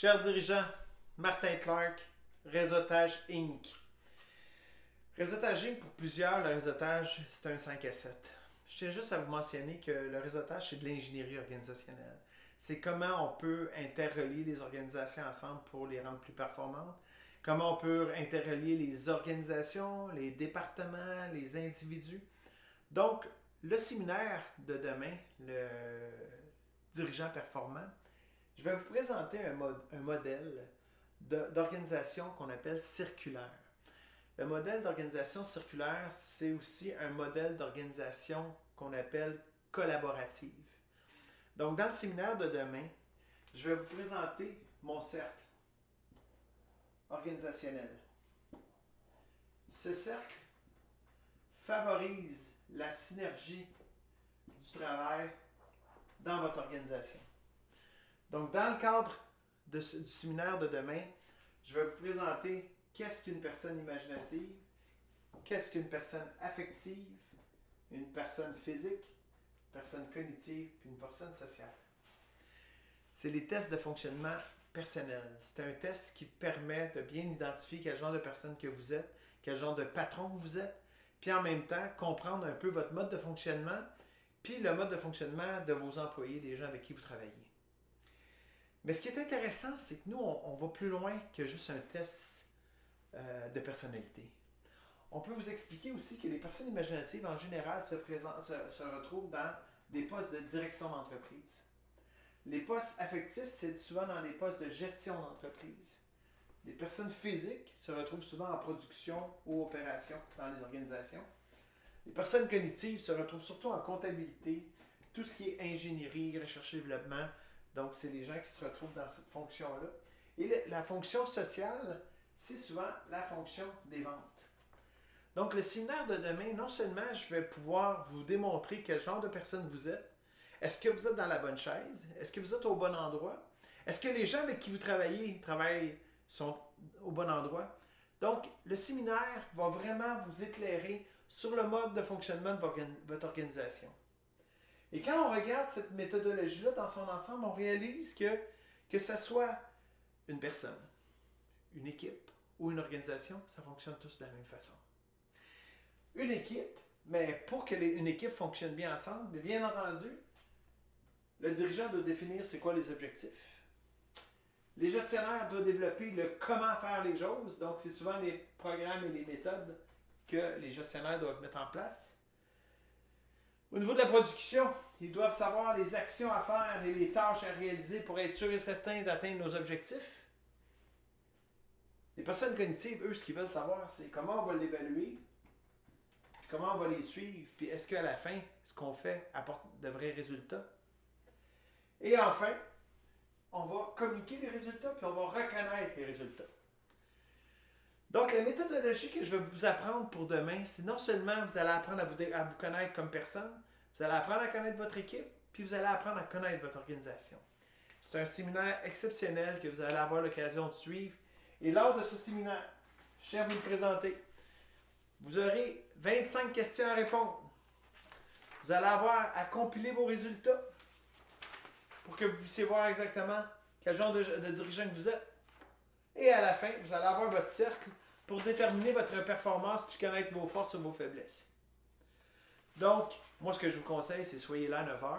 Chers dirigeants, Martin Clark, Réseautage Inc. Réseautage Inc, pour plusieurs, le réseautage, c'est un 5 à 7. Je tiens juste à vous mentionner que le réseautage, c'est de l'ingénierie organisationnelle. C'est comment on peut interrelier les organisations ensemble pour les rendre plus performantes. Comment on peut interrelier les organisations, les départements, les individus. Donc, le séminaire de demain, le dirigeant performant, je vais vous présenter un modèle d'organisation qu'on appelle circulaire. Le modèle d'organisation circulaire, c'est aussi un modèle d'organisation qu'on appelle collaborative. Donc, dans le séminaire de demain, je vais vous présenter mon cercle organisationnel. Ce cercle favorise la synergie du travail dans votre organisation. Donc, dans le cadre du séminaire de demain, je vais vous présenter qu'est-ce qu'une personne imaginative, qu'est-ce qu'une personne affective, une personne physique, une personne cognitive, puis une personne sociale. C'est les tests de fonctionnement personnel. C'est un test qui permet de bien identifier quel genre de personne que vous êtes, quel genre de patron vous êtes, puis en même temps, comprendre un peu votre mode de fonctionnement, puis le mode de fonctionnement de vos employés, des gens avec qui vous travaillez. Mais ce qui est intéressant, c'est que nous, on va plus loin que juste un test de personnalité. On peut vous expliquer aussi que les personnes imaginatives, en général, se retrouvent dans des postes de direction d'entreprise. Les postes affectifs, c'est souvent dans les postes de gestion d'entreprise. Les personnes physiques se retrouvent souvent en production ou opération dans les organisations. Les personnes cognitives se retrouvent surtout en comptabilité, tout ce qui est ingénierie, recherche et développement. Donc, c'est les gens qui se retrouvent dans cette fonction-là. Et la fonction sociale, c'est souvent la fonction des ventes. Donc, le séminaire de demain, non seulement je vais pouvoir vous démontrer quel genre de personne vous êtes, est-ce que vous êtes dans la bonne chaise? Est-ce que vous êtes au bon endroit? Est-ce que les gens avec qui vous travaillez sont au bon endroit? Donc, le séminaire va vraiment vous éclairer sur le mode de fonctionnement de votre organisation. Et quand on regarde cette méthodologie-là dans son ensemble, on réalise que ce soit une personne, une équipe ou une organisation, ça fonctionne tous de la même façon. Une équipe, mais pour qu'une équipe fonctionne bien ensemble, bien entendu, le dirigeant doit définir c'est quoi les objectifs. Les gestionnaires doivent développer le comment faire les choses, donc c'est souvent les programmes et les méthodes que les gestionnaires doivent mettre en place. Au niveau de la production, ils doivent savoir les actions à faire et les tâches à réaliser pour être sûr et certain d'atteindre nos objectifs. Les personnes cognitives, eux, ce qu'ils veulent savoir, c'est comment on va l'évaluer, comment on va les suivre, puis est-ce qu'à la fin, ce qu'on fait apporte de vrais résultats. Et enfin, on va communiquer les résultats, puis on va reconnaître les résultats. Donc, la méthodologie que je vais vous apprendre pour demain, c'est non seulement vous allez apprendre à vous connaître comme personne, vous allez apprendre à connaître votre équipe, puis vous allez apprendre à connaître votre organisation. C'est un séminaire exceptionnel que vous allez avoir l'occasion de suivre. Et lors de ce séminaire, je tiens à vous le présenter. Vous aurez 25 questions à répondre. Vous allez avoir à compiler vos résultats pour que vous puissiez voir exactement quel genre de dirigeant que vous êtes. Et à la fin, vous allez avoir votre cercle pour déterminer votre performance puis connaître vos forces et vos faiblesses. Donc, moi, ce que je vous conseille, c'est soyez là à 9h.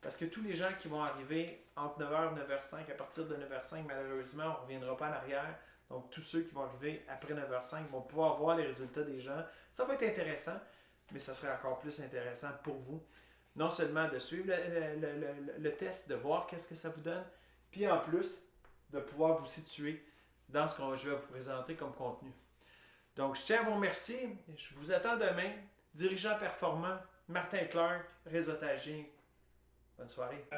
Parce que tous les gens qui vont arriver entre 9h et 9h05, à partir de 9h05, malheureusement, on ne reviendra pas en arrière. Donc, tous ceux qui vont arriver après 9h05 vont pouvoir voir les résultats des gens. Ça va être intéressant, mais ça serait encore plus intéressant pour vous. Non seulement de suivre le test, de voir qu'est-ce que ça vous donne, puis en plus, de pouvoir vous situer dans ce que je vais vous présenter comme contenu. Donc, je tiens à vous remercier. Je vous attends demain. Dirigeant performant, Martin Clark, Réseautage Inc. Bonne soirée.